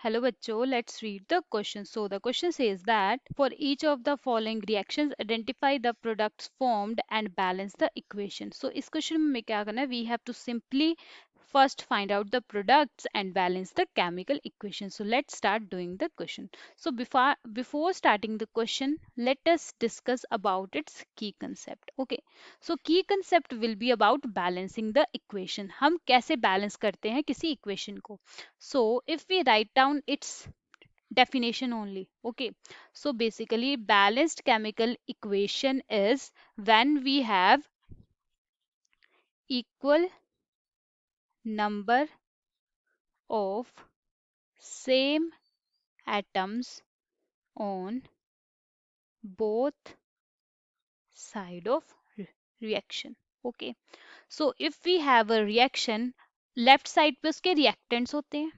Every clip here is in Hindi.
Hello बच्चों, let's read the question. So the question says that for each of the following reactions, identify the products formed and balance the equation. So इस question में हमें क्या करना है? We have to simply first find out the products and balance the chemical equation. So let's start doing the question. So before starting the question, let us discuss about its key concept. Okay. So key concept will be about balancing the equation. हम कैसे balance करते हैं किसी equation को? So if we write down its definition only, okay. So basically balanced chemical equation is when we have equal number of same atoms on both side of reaction, okay. So if we have a reaction, left side पे उसके रिएक्टेंट्स होते हैं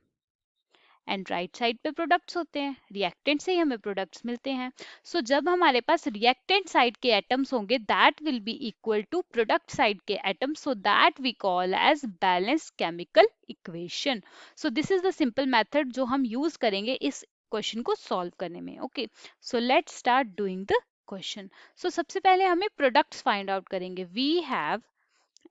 एंड राइट साइड पे प्रोडक्ट्स होते हैं, रिएक्टेंट से ही हमें प्रोडक्ट्स मिलते हैं. सो जब हमारे पास रिएक्टेंट साइड के एटम्स होंगे that will be equal to product side के atoms, so that we call as balance chemical equation. So this is the simple method जो हम यूज करेंगे इस क्वेश्चन को सॉल्व करने में. Okay, so let's start doing the question. So सबसे पहले हमें प्रोडक्ट्स फाइंड आउट करेंगे. We have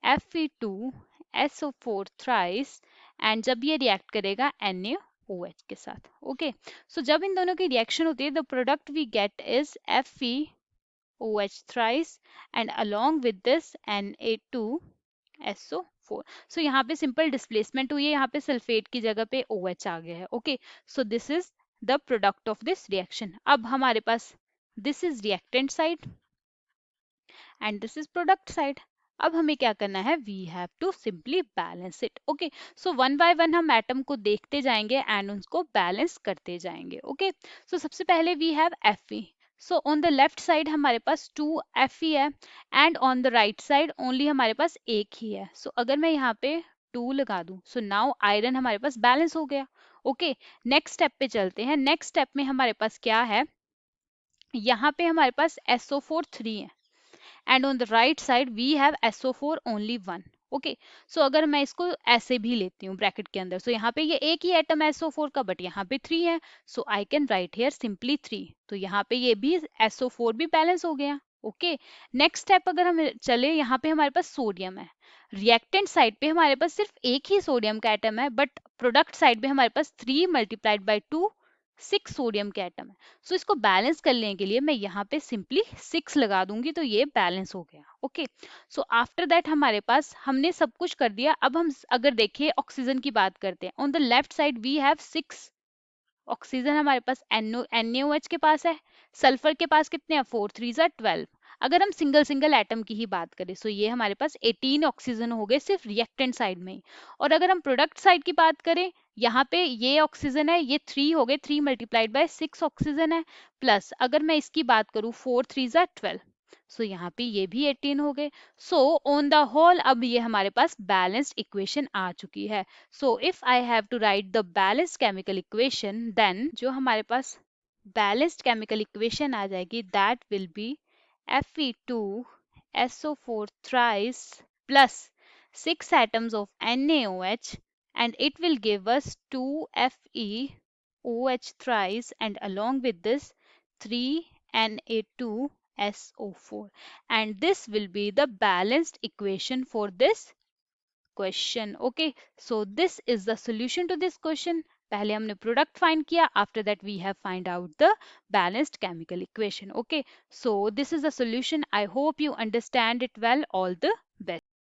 Fe2SO4 thrice and जब ये रिएक्ट करेगा NaOH के साथ. ओके, सो जब इन दोनों की रिएक्शन होती है the product we get is FeOH thrice and along with this Na2SO4. So यहाँ पे सिंपल डिस्प्लेसमेंट हुई है, यहाँ पे सल्फेट की जगह पे OH आ गया है. Okay, so this is the product of this reaction. अब हमारे पास this is reactant side and this is product side. अब हमें क्या करना है? We have to simply balance it. Okay, so one by one हम एटम को देखते जाएंगे एंड उनको बैलेंस करते जाएंगे. ओके, सो सबसे पहले we have Fe. So on the left side हमारे पास 2 Fe है and on the right side only हमारे पास एक ही है. सो अगर मैं यहाँ पे 2 लगा दूं सो नाउ आयरन हमारे पास बैलेंस हो गया. ओके, नेक्स्ट स्टेप पे चलते हैं. नेक्स्ट स्टेप में हमारे पास क्या है? यहाँ पे हमारे पास SO4 3 है and on the right side we have SO4 only 1. Okay, so अगर मैं इसको ऐसे भी लेती हूँ ब्रैकेट के अंदर, सो यहाँ पे ये एक ही एटम है SO4 का बट यहाँ पे 3 है, so I can write here simply 3. तो यहाँ पे ये भी SO4 भी बैलेंस हो गया. ओके, नेक्स्ट स्टेप अगर हम चले, यहाँ पे हमारे पास सोडियम है. रिएक्टेंट साइड पे हमारे पास सिर्फ एक ही सोडियम का एटम है बट प्रोडक्ट साइड पे हमारे पास 3 मल्टीप्लाइड बाई 2 6 सोडियम के एटम है. सो इसको बैलेंस करने के लिए मैं यहाँ पे सिंपली 6 लगा दूंगी तो ये बैलेंस हो गया. ओके, सो आफ्टर दैट हमारे पास हमने सब कुछ कर दिया. अब हम अगर देखें ऑक्सीजन की बात करते हैं. On the left side we have 6 oxygen, हमारे पास NaOH के पास है. सल्फर के पास कितने हैं? 4 3 12. अगर हम सिंगल सिंगल एटम की ही बात करें सो ये हमारे पास 18 ऑक्सीजन हो गए सिर्फ रिएक्टेंट साइड में ही. और अगर हम प्रोडक्ट साइड की बात करें, यहाँ पे ये ऑक्सीजन है, ये 3 हो गए, 3 मल्टीप्लाइड बाय 6 ऑक्सीजन है. प्लस अगर मैं इसकी बात करूँ 4 3 12, सो यहाँ पे ये भी 18 हो गए. सो ऑन द होल अब ये हमारे पास बैलेंस्ड इक्वेशन आ चुकी है. So if I have to write the balanced chemical equation then जो हमारे पास बैलेंस्ड केमिकल इक्वेशन आ जाएगी that will be Fe2SO4 thrice plus 6 atoms of NaOH and it will give us 2FeOH thrice and along with this 3Na2SO4, and this will be the balanced equation for this question. Okay, so this is the solution to this question. पहले हमने प्रोडक्ट फाइंड किया, after that we have find out the balanced chemical equation. Okay, so this is the solution. I hope you understand it well. All the best.